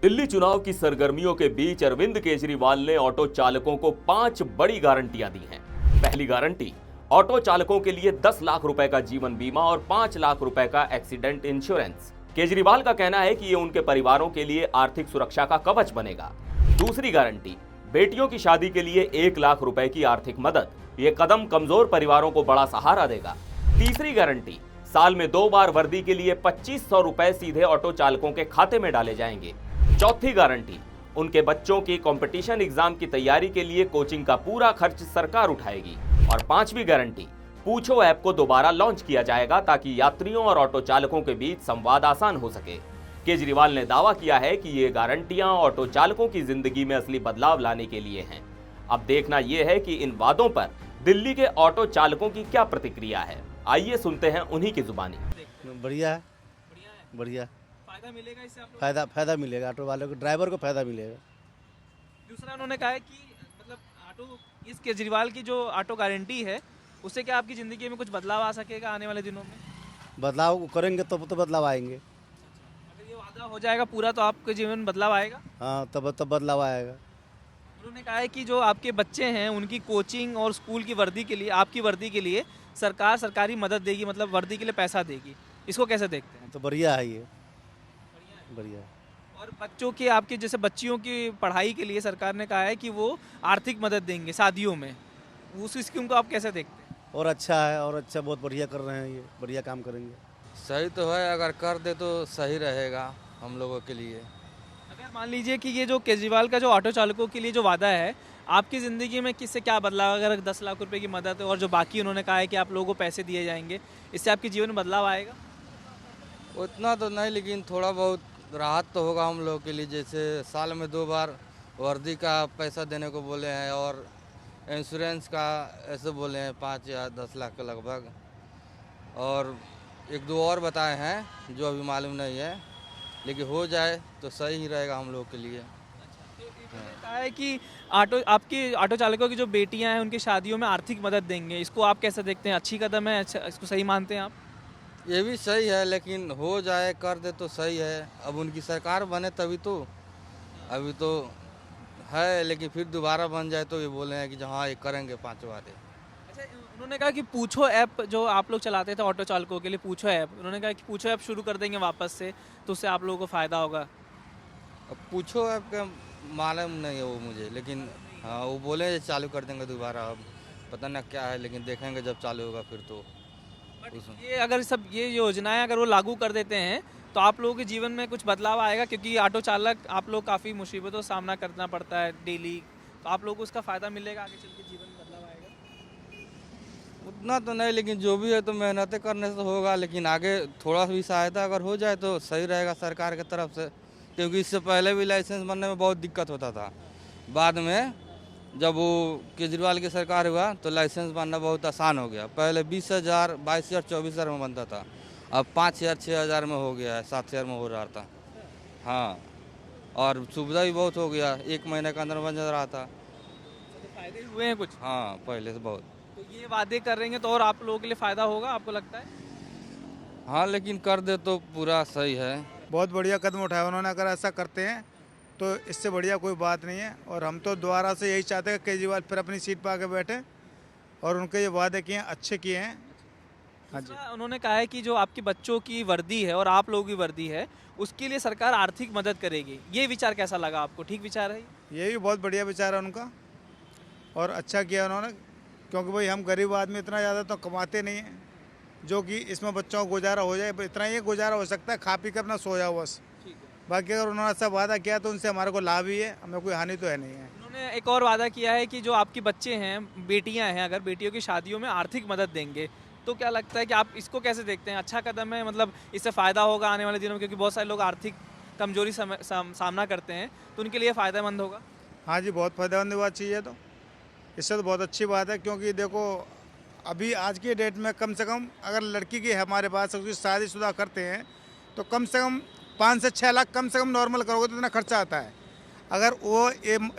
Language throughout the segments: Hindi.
दिल्ली चुनाव की सरगर्मियों के बीच अरविंद केजरीवाल ने ऑटो चालकों को 5 बड़ी गारंटियां दी हैं। पहली गारंटी, ऑटो चालकों के लिए 10 लाख रुपए का जीवन बीमा और 5 लाख रुपए का एक्सीडेंट इंश्योरेंस। केजरीवाल का कहना है कि ये उनके परिवारों के लिए आर्थिक सुरक्षा का कवच बनेगा। दूसरी गारंटी, बेटियों की शादी के लिए 1 लाख रुपए की आर्थिक मदद। ये कदम कमजोर परिवारों को बड़ा सहारा देगा। तीसरी गारंटी, साल में 2 बार वर्दी के लिए 2500 रुपए सीधे ऑटो चालकों के खाते में डाले जाएंगे। चौथी गारंटी, उनके बच्चों की कंपटीशन एग्जाम की तैयारी के लिए कोचिंग का पूरा खर्च सरकार उठाएगी। और पांचवी गारंटी, पूछो ऐप को दोबारा लॉन्च किया जाएगा ताकि यात्रियों और ऑटो चालकों के बीच संवाद आसान हो सके। केजरीवाल ने दावा किया है कि ये गारंटियां ऑटो चालकों की जिंदगी में असली बदलाव लाने के लिए हैं। अब देखना यह है कि इन वादों पर दिल्ली के ऑटो चालकों की क्या प्रतिक्रिया है। आइए सुनते हैं उन्हीं की जुबानी। बढ़िया है, बढ़िया। फायदा मिलेगा इससे आप लोगों फायदा मिलेगा, ऑटो वाले को, ड्राइवर को फायदा मिलेगा। को? दूसरा उन्होंने कहा है कि मतलब ऑटो, इस केजरीवाल की जो ऑटो गारंटी है उससे क्या आपकी ज़िंदगी में कुछ बदलाव आ सकेगा आने वाले दिनों में? बदलाव करेंगे तो बदलाव आएंगे। अगर ये वादा हो जाएगा पूरा तो आपके जीवन में बदलाव आएगा। हाँ, तब बदलाव आएगा। उन्होंने कहा है कि जो आपके बच्चे हैं उनकी कोचिंग और स्कूल की वर्दी के लिए, आपकी वर्दी के लिए सरकार सरकारी मदद देगी, मतलब वर्दी के लिए पैसा देगी। इसको कैसे देखते हैं? तो बढ़िया है, ये बढ़िया है। और बच्चों के, आपके जैसे बच्चियों की पढ़ाई के लिए सरकार ने कहा है कि वो आर्थिक मदद देंगे शादियों में। उस स्कीम को आप कैसे देखते हैं? और अच्छा है, और अच्छा, बहुत बढ़िया कर रहे हैं, ये बढ़िया काम करेंगे। सही तो है, अगर कर दे तो सही रहेगा हम लोगों के लिए। अगर मान लीजिए कि ये जो केजरीवाल का जो ऑटो चालकों के लिए जो वादा है, आपकी ज़िंदगी में किससे क्या बदलाव? अगर 10 लाख रुपए की मदद और जो बाकी उन्होंने कहा है कि आप लोगों को पैसे दिए जाएंगे, इससे आपके जीवन में बदलाव आएगा? उतना तो नहीं, लेकिन थोड़ा बहुत राहत तो होगा हम लोगों के लिए। जैसे साल में 2 बार वर्दी का पैसा देने को बोले हैं और इंश्योरेंस का ऐसे बोले हैं 5 या 10 लाख के लगभग। और 1-2 और बताए हैं जो अभी मालूम नहीं है, लेकिन हो जाए तो सही ही रहेगा हम लोगों के लिए। कहा है कि आपकी ऑटो चालकों की जो बेटियां हैं उनकी शादियों में आर्थिक मदद देंगे। इसको आप कैसे देखते हैं? अच्छी कदम है? अच्छा, इसको सही मानते हैं आप? ये भी सही है, लेकिन हो जाए, कर दे तो सही है। अब उनकी सरकार बने तभी तो, अभी तो है, लेकिन फिर दोबारा बन जाए तो ये बोले हैं कि हाँ ये करेंगे 5 वादे। अच्छा, उन्होंने कहा कि पूछो ऐप जो आप लोग चलाते थे ऑटो चालकों के लिए, पूछो ऐप, उन्होंने कहा कि पूछो ऐप शुरू कर देंगे वापस से, तो उससे आप लोगों को फ़ायदा होगा। अब पूछो आपका मालूम नहीं है वो मुझे, लेकिन हाँ वो बोले चालू कर देंगे दोबारा। अब पता ना क्या है, लेकिन देखेंगे जब चालू होगा फिर तो। ये अगर सब ये योजनाएं अगर वो लागू कर देते हैं तो आप लोगों के जीवन में कुछ बदलाव आएगा? क्योंकि ऑटो चालक आप लोग काफ़ी मुसीबतों का सामना करना पड़ता है डेली, तो आप लोगों को उसका फ़ायदा मिलेगा, आगे चल के जीवन में बदलाव आएगा? उतना तो नहीं, लेकिन जो भी है तो मेहनतें करने से होगा। लेकिन आगे थोड़ा भी सहायता अगर हो जाए तो सही रहेगा सरकार की तरफ से, क्योंकि इससे पहले भी लाइसेंस बनने में बहुत दिक्कत होता था। बाद में जब वो केजरीवाल की सरकार हुआ तो लाइसेंस बनना बहुत आसान हो गया। पहले 20,000, 22,000, 24,000 में बनता था, अब 5,000, 6,000 में हो गया है, 7,000 में हो रहा था। हाँ, और सुविधा भी बहुत हो गया, 1 महीने के अंदर बन जा रहा था। तो फायदे हुए हैं कुछ? हाँ, पहले से बहुत। तो ये वादे कर रहे हैं तो और आप लोगों के लिए फ़ायदा होगा, आपको लगता है? हाँ, लेकिन कर दे तो पूरा सही है। बहुत बढ़िया कदम उठाया उन्होंने। अगर ऐसा करते हैं तो इससे बढ़िया कोई बात नहीं है। और हम तो दोबारा से यही चाहते हैं कि केजरीवाल फिर अपनी सीट पर आके बैठे और उनके ये वादे किए हैं अच्छे किए हैं। हाँ जी। उन्होंने कहा है कि जो आपके बच्चों की वर्दी है और आप लोगों की वर्दी है उसके लिए सरकार आर्थिक मदद करेगी। ये विचार कैसा लगा आपको? ठीक विचार है ये भी बहुत बढ़िया विचार है उनका और अच्छा किया उन्होंने, क्योंकि भाई हम गरीब आदमी इतना ज़्यादा तो कमाते नहीं हैं जो कि इसमें बच्चों को गुजारा हो जाए। इतना ही गुजारा हो सकता है, खा पी कर अपना सो जाओ बस। बाकी अगर उन्होंने ऐसा वादा किया तो उनसे हमारे को लाभ ही है, हमें कोई हानि तो है नहीं है। उन्होंने एक और वादा किया है कि जो आपके बच्चे हैं, बेटियां हैं, अगर बेटियों की शादियों में आर्थिक मदद देंगे। तो क्या लगता है कि आप इसको कैसे देखते हैं? अच्छा कदम है, मतलब इससे फ़ायदा होगा आने वाले दिनों में, क्योंकि बहुत सारे लोग आर्थिक कमजोरी सामना करते हैं, तो उनके लिए फ़ायदेमंद होगा। हाँ जी, बहुत फायदेमंद बात चाहिए। तो इससे तो बहुत अच्छी बात है, क्योंकि देखो अभी आज की डेट में कम से कम अगर लड़की की हमारे पास उसकी शादीशुदा करते हैं तो कम से कम 5 से 6 लाख कम से कम नॉर्मल करोगे तो इतना खर्चा आता है। अगर वो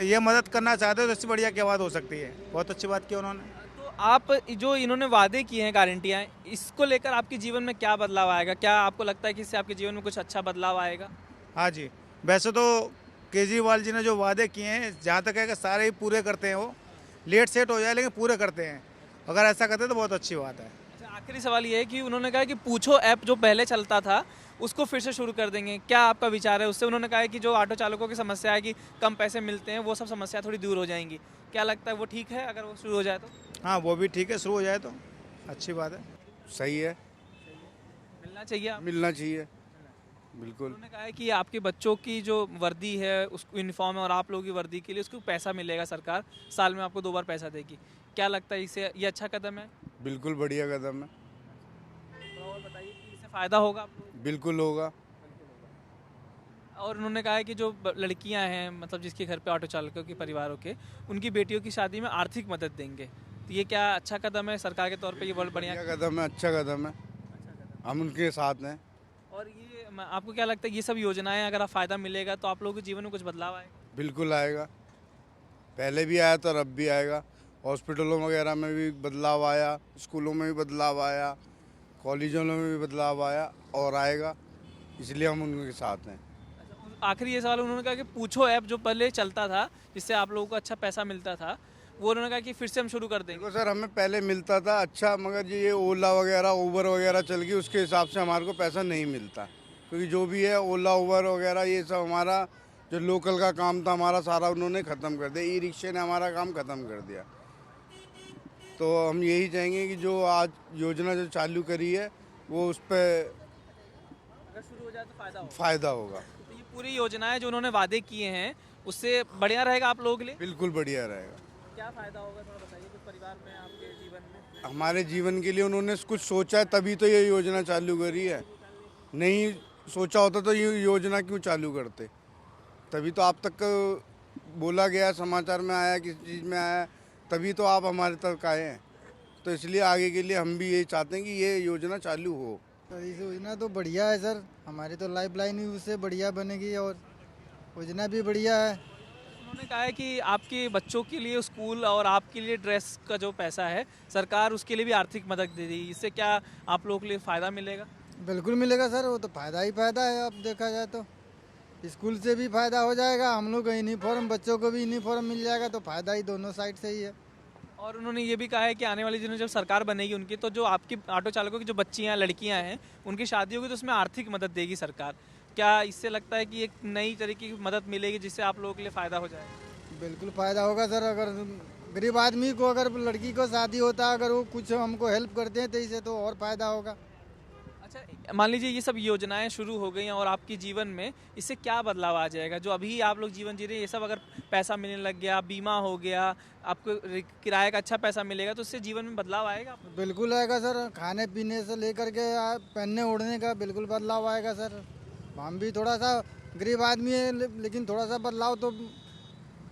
ये मदद करना चाहते हो तो इससे बढ़िया क्या बात हो सकती है। बहुत अच्छी बात की उन्होंने। तो आप जो इन्होंने वादे किए हैं, गारंटियाँ, इसको लेकर आपके जीवन में क्या बदलाव आएगा? क्या आपको लगता है कि इससे आपके जीवन में कुछ अच्छा बदलाव आएगा? हाँ जी, वैसे तो केजरीवाल जी ने जो वादे किए हैं, जहाँ तक है कि सारे ही पूरे करते हैं। वो लेट सेट हो जाए लेकिन पूरे करते हैं। अगर ऐसा करते तो बहुत अच्छी बात है। अच्छा, आखिरी सवाल ये है कि उन्होंने कहा कि पूछो ऐप जो पहले चलता था उसको फिर से शुरू कर देंगे, क्या आपका विचार है उससे? उन्होंने कहा है कि जो ऑटो चालकों की समस्या है कि कम पैसे मिलते हैं, वो सब समस्या थोड़ी दूर हो जाएंगी। क्या लगता है वो ठीक है अगर वो शुरू हो जाए तो? हाँ, वो भी ठीक है, शुरू हो जाए तो अच्छी बात है। सही है, मिलना चाहिए आप? मिलना चाहिए बिल्कुल। उन्होंने कहा है कि आपके बच्चों की जो वर्दी है उसको यूनिफॉर्म है और आप लोगों की वर्दी के लिए उसको पैसा मिलेगा, सरकार साल में आपको 2 बार पैसा देगी। क्या लगता है इससे ये अच्छा कदम है? बिल्कुल बढ़िया कदम है, थोड़ा और बताइए कि इससे फ़ायदा होगा आप लोगों बिल्कुल होगा। को? और उन्होंने कहा है कि जो लड़कियां हैं, मतलब जिसके घर पे ऑटो चालकों के परिवारों के, उनकी बेटियों की शादी में आर्थिक मदद देंगे। तो ये क्या अच्छा कदम है सरकार के तौर पे? ये बहुत बढ़िया कदम है, अच्छा कदम है, हम उनके साथ हैं। और ये आपको क्या लगता है ये सब योजनाएं अगर आप फ़ायदा मिलेगा तो आप लोगों के जीवन में कुछ बदलाव आएगा? बिल्कुल आएगा, पहले भी आया था और अब भी आएगा। हॉस्पिटलों वगैरह में भी बदलाव आया, स्कूलों में भी बदलाव आया, कॉलेजों में भी बदलाव आया और आएगा, इसलिए हम उनके साथ हैं। आखिरी ये सवाल, उन्होंने कहा कि पूछो ऐप जो पहले चलता था जिससे आप लोगों को अच्छा पैसा मिलता था, वो उन्होंने कहा कि फिर से हम शुरू कर देंगे। देखो सर, हमें पहले मिलता था अच्छा, मगर ये ओला वगैरह उबर वगैरह चल गई, उसके हिसाब से हमारे को पैसा नहीं मिलता। क्योंकि जो भी है ओला उबर वगैरह ये सब हमारा जो लोकल का काम था हमारा सारा उन्होंने ख़त्म कर दिया। ई रिक्शे ने हमारा काम ख़त्म कर दिया। तो हम यही चाहेंगे कि जो आज योजना जो चालू करी है वो उस पर अगर शुरू हो जाए तो फ़ायदा होगा। फ़ायदा होगा। तो ये पूरी योजनाएं जो उन्होंने वादे किए हैं उससे बढ़िया रहेगा आप लोगों के लिए? बिल्कुल बढ़िया रहेगा। क्या फ़ायदा होगा थोड़ा बताइए, कुछ परिवार में आपके जीवन में? हमारे जीवन के लिए उन्होंने कुछ सोचा है तभी तो ये योजना चालू करी है। नहीं सोचा होता तो ये योजना क्यों चालू करते? तभी तो आप तक बोला गया, समाचार में आया, किस चीज़ में आया, तभी तो आप हमारे तक आए हैं। तो इसलिए आगे के लिए हम भी यही चाहते हैं कि ये योजना चालू हो। तो इस योजना तो बढ़िया है सर, हमारी तो लाइफ लाइन ही उससे बढ़िया बनेगी और योजना भी बढ़िया है। उन्होंने कहा है कि आपके बच्चों के लिए स्कूल और आपके लिए ड्रेस का जो पैसा है सरकार उसके लिए भी आर्थिक मदद दे दी, इससे क्या आप लोगों के लिए फ़ायदा मिलेगा? बिल्कुल मिलेगा सर, वो तो फ़ायदा ही फ़ायदा है। अब देखा जाए तो स्कूल से भी फ़ायदा हो जाएगा, हम लोग का यूनिफॉर्म, बच्चों को भी यूनिफॉर्म मिल जाएगा, तो फ़ायदा ही दोनों साइड से ही है। और उन्होंने ये भी कहा है कि आने वाले दिनों में जब सरकार बनेगी उनकी, तो जो आपकी ऑटो चालकों की जो बच्चियाँ लड़कियाँ हैं उनकी शादी होगी तो उसमें आर्थिक मदद देगी सरकार। क्या इससे लगता है कि एक नई तरीके की मदद मिलेगी जिससे आप लोगों के लिए फ़ायदा हो जाएगा? बिल्कुल फ़ायदा होगा सर। अगर गरीब आदमी को, अगर लड़की को शादी होता है, अगर वो कुछ हमको हेल्प करते हैं तो इससे तो और फ़ायदा होगा। अच्छा, मान लीजिए ये सब योजनाएं शुरू हो गई हैं और आपके जीवन में इससे क्या बदलाव आ जाएगा? जो अभी आप लोग जीवन जी रहे हैं, ये सब अगर पैसा मिलने लग गया, बीमा हो गया, आपको किराए का अच्छा पैसा मिलेगा, तो उससे जीवन में बदलाव आएगा आपको? बिल्कुल आएगा सर, खाने पीने से लेकर के पहनने ओढ़ने का बिल्कुल बदलाव आएगा सर। हम भी थोड़ा सा गरीब आदमी है लेकिन थोड़ा सा बदलाव तो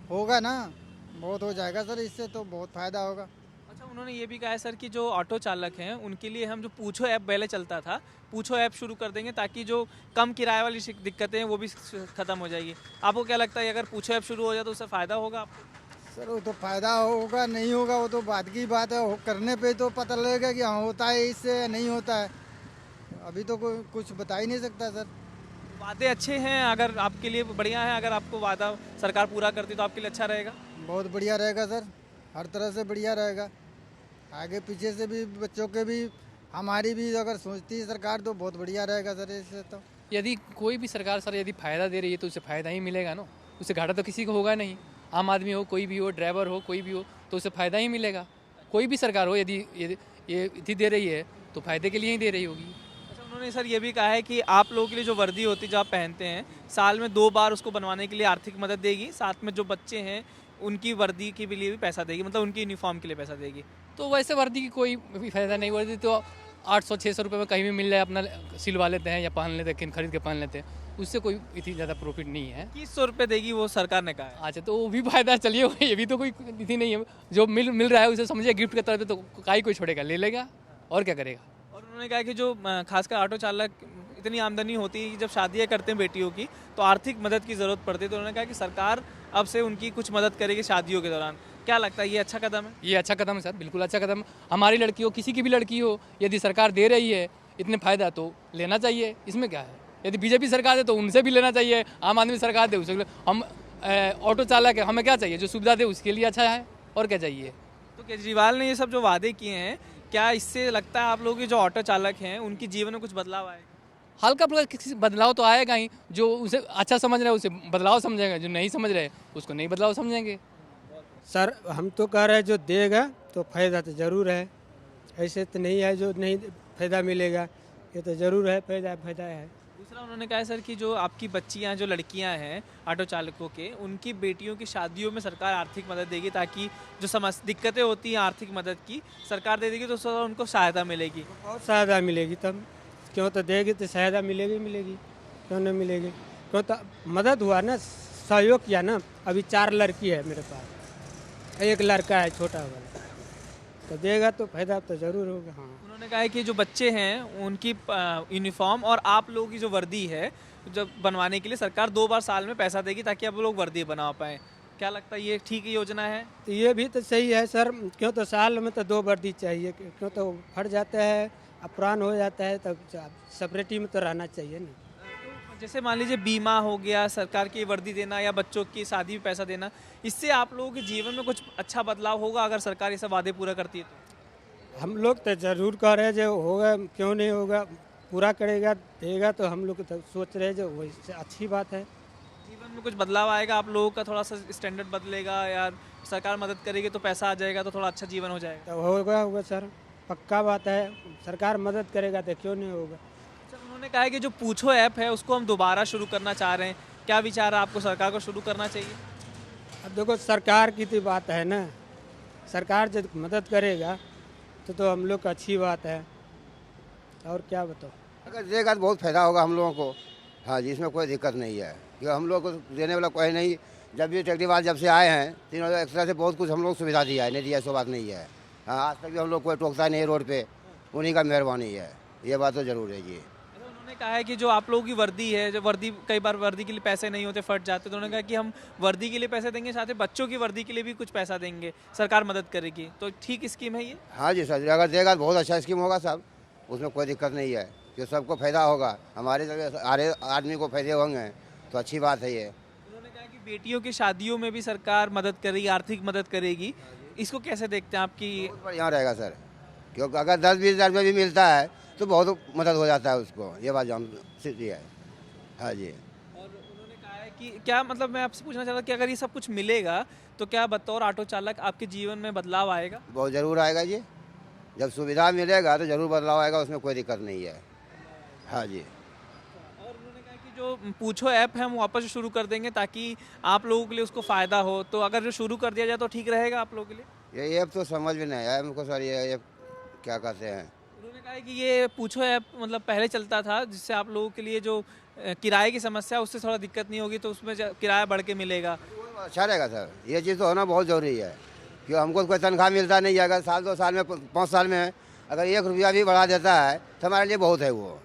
होगा ना, बहुत हो जाएगा सर, इससे तो बहुत फ़ायदा होगा। अच्छा, उन्होंने ये भी कहा है सर कि जो ऑटो चालक हैं उनके लिए हम जो पूछो ऐप पहले चलता था, पूछो ऐप शुरू कर देंगे ताकि जो कम किराए वाली दिक्कतें हैं वो भी ख़त्म हो जाएगी। आपको क्या लगता है अगर पूछो ऐप शुरू हो जाए तो उससे फ़ायदा होगा आपको? सर वो तो फ़ायदा होगा नहीं होगा वो तो बात की बात है, करने पे तो पता लगेगा कि हाँ होता है इससे या नहीं होता है। अभी तो कोई कुछ बता ही नहीं सकता सर। वादे अच्छे हैं, अगर आपके लिए बढ़िया है, अगर आपको वादा सरकार पूरा करती तो आपके लिए अच्छा रहेगा? बहुत बढ़िया रहेगा सर, हर तरह से बढ़िया रहेगा। आगे पीछे से भी बच्चों के भी, हमारी भी अगर सोचती है सरकार तो बहुत बढ़िया रहेगा सर इससे तो। यदि कोई भी सरकार सर यदि फ़ायदा दे रही है तो उससे फ़ायदा ही मिलेगा ना, उससे घाटा तो किसी को होगा नहीं। आम आदमी हो, कोई भी हो, ड्राइवर हो, कोई भी हो, तो उससे फ़ायदा ही मिलेगा। कोई भी सरकार हो यदि ये दे रही है तो फ़ायदे के लिए ही दे रही होगी। अच्छा, उन्होंने सर ये भी कहा है कि आप लोगों के लिए जो वर्दी होती है जो आप पहनते हैं, साल में 2 बार उसको बनवाने के लिए आर्थिक मदद देगी, साथ में जो बच्चे हैं उनकी वर्दी के लिए भी पैसा देगी, मतलब उनकी यूनिफॉर्म के लिए पैसा देगी। तो वैसे वर्दी की कोई भी फ़ायदा नहीं, वर्दी तो 800-600 रुपये में कहीं भी मिल जाए, अपना सिलवा लेते हैं या पहन लेते हैं, खरीद के पहन लेते हैं, उससे कोई इतनी ज़्यादा प्रॉफिट नहीं है। 2100 रुपये देगी वो सरकार ने कहा है। अच्छा, तो वो भी फ़ायदा, चलिए ये भी तो कोई इतनी नहीं है, जो मिल रहा है उसे समझिए गिफ्ट के तौर पे, तो काई कोई छोड़ेगा, ले लेगा और क्या करेगा। और उन्होंने कहा कि जो खासकर ऑटो चालक, इतनी आमदनी होती है कि जब शादियाँ करते हैं बेटियों की तो आर्थिक मदद की ज़रूरत पड़ती है, तो उन्होंने कहा कि सरकार अब से उनकी कुछ मदद करेगी शादियों के दौरान। क्या लगता है ये अच्छा कदम है? ये अच्छा कदम है सर, बिल्कुल अच्छा कदम है। हमारी लड़की हो, किसी की भी लड़की हो, यदि सरकार दे रही है इतने फ़ायदा तो लेना चाहिए, इसमें क्या है। यदि बीजेपी सरकार दे तो उनसे भी लेना चाहिए, आम आदमी सरकार दे उससे हम ऑटो चालक है, हमें क्या चाहिए, जो सुविधा दे उसके लिए अच्छा है, और क्या चाहिए। तो केजरीवाल ने ये सब जो वादे किए हैं, क्या इससे लगता है आप लोगों के जो ऑटो चालक हैं उनकी जीवन में कुछ बदलाव आएगा? हल्का फुल्का किसी बदलाव तो आएगा ही, जो उसे अच्छा समझ रहे हैं उसे बदलाव समझेगा, जो नहीं समझ रहे उसको नहीं बदलाव समझेंगे। सर हम तो कह रहे हैं जो देगा तो फायदा तो ज़रूर है, ऐसे तो नहीं है जो नहीं फायदा मिलेगा, ये तो ज़रूर है, फायदा है। दूसरा उन्होंने कहा है सर कि जो आपकी बच्चियां जो लड़कियां हैं ऑटो चालकों के, उनकी बेटियों की शादियों में सरकार आर्थिक मदद देगी, ताकि जो दिक्कतें होती हैं आर्थिक मदद की सरकार दे देगी तो उससे उनको सहायता मिलेगी। बहुत सहायता मिलेगी, तब क्यों तो देगी तो सहायता मिलेगी, क्यों नहीं मिलेगी, क्यों तो मदद हुआ ना, सहयोग किया ना। अभी 4 लड़की है मेरे पास, 1 लड़का है छोटा वाला, तो देगा तो फायदा तो ज़रूर होगा। हाँ, उन्होंने कहा है कि जो बच्चे हैं उनकी यूनिफॉर्म और आप लोगों की जो वर्दी है जब बनवाने के लिए सरकार 2 बार साल में पैसा देगी, ताकि आप लोग वर्दी बना पाएँ। क्या लगता है ये ठीक योजना है? तो ये भी तो सही है सर, क्यों तो साल में तो 2 वर्दी चाहिए, क्यों तो फट जाता है, अपरान हो जाता है, तब सेपरेटी में तो रहना चाहिए ना। जैसे मान लीजिए बीमा हो गया, सरकार की वर्दी देना या बच्चों की शादी में पैसा देना, इससे आप लोगों के जीवन में कुछ अच्छा बदलाव होगा अगर सरकार ये सब वादे पूरा करती है तो? हम लोग तो ज़रूर कह रहे हैं जो होगा, क्यों नहीं होगा, पूरा करेगा देगा तो हम लोग तो सोच रहे हैं जो वही अच्छी बात है। जीवन में कुछ बदलाव आएगा आप लोगों का, थोड़ा सा स्टैंडर्ड बदलेगा या सरकार मदद करेगी तो पैसा आ जाएगा तो थोड़ा अच्छा जीवन हो जाएगा? तो होगा सर, पक्का बात है, सरकार मदद करेगा तो क्यों नहीं होगा। अच्छा, उन्होंने कहा है कि जो पूछो ऐप है उसको हम दोबारा शुरू करना चाह रहे हैं, क्या विचार है आपको, सरकार को शुरू करना चाहिए? अब देखो सरकार की तो बात है ना, सरकार जब मदद करेगा तो हम लोग का अच्छी बात है, और क्या बताओ। अगर देगा तो बहुत फायदा होगा हम लोगों को। हाँ जी, इसमें कोई दिक्कत नहीं है, क्योंकि हम लोग को देने वाला कोई नहीं। जब भी केजरीवाल जब से आए हैं 3 एक्स्ट्रा से बहुत कुछ हम लोग सुविधा दिया है, नहीं दिया ऐसी बात नहीं है। हाँ, आज तक भी हम लोग कोई टोकता नहीं है रोड पे, उन्हीं का मेहरबानी है, ये बात तो ज़रूर है जी। उन्होंने कहा है कि जो आप लोगों की वर्दी है, जो वर्दी कई बार वर्दी के लिए पैसे नहीं होते, फट जाते, तो उन्होंने कहा कि हम वर्दी के लिए पैसे देंगे, साथ ही बच्चों की वर्दी के लिए भी कुछ पैसा देंगे, सरकार मदद करेगी। तो ठीक स्कीम है ये? हाँ जी सर, अगर देगा तो बहुत अच्छा स्कीम होगा साहब, उसमें कोई दिक्कत नहीं है, कि सबको फायदा होगा, हमारे सारे आदमी को फायदे होंगे, तो अच्छी बात है ये। उन्होंने कहा कि बेटियों की शादियों में भी सरकार मदद करेगी, आर्थिक मदद करेगी, इसको कैसे देखते हैं आपकी? बहुत बढ़िया रहेगा सर, क्योंकि अगर 10-20 हज़ार रुपये भी मिलता है तो बहुत मदद हो जाता है उसको, ये बात जान सीधी है। हाँ जी। और उन्होंने कहा है कि क्या मतलब, मैं आपसे पूछना चाहता हूँ कि अगर ये सब कुछ मिलेगा तो क्या बतौर ऑटो चालक आपके जीवन में बदलाव आएगा? बहुत ज़रूर आएगा जी, जब सुविधा मिलेगा तो ज़रूर बदलाव आएगा, उसमें कोई दिक्कत नहीं है। हाँ जी। और उन्होंने कहा कि जो पूछो ऐप है हम वापस शुरू कर देंगे ताकि आप लोगों के लिए उसको फ़ायदा हो, तो अगर जो शुरू कर दिया जाए तो ठीक रहेगा आप लोगों के लिए? ये ऐप तो समझ में नहीं आया हमको सर, ये ऐप क्या कहते हैं? उन्होंने कहा है कि ये पूछो ऐप मतलब पहले चलता था, जिससे आप लोगों के लिए जो किराए की समस्या उससे थोड़ा दिक्कत नहीं होगी, तो उसमें किराया बढ़ के मिलेगा। अच्छा रहेगा सर, ये चीज़ तो होना बहुत ज़रूरी है, क्योंकि हमको कोई तनख्वाह मिलता नहीं है। अगर साल 2 साल में 5 साल में अगर 1 रुपया भी बढ़ा देता है तो हमारे लिए बहुत है वो।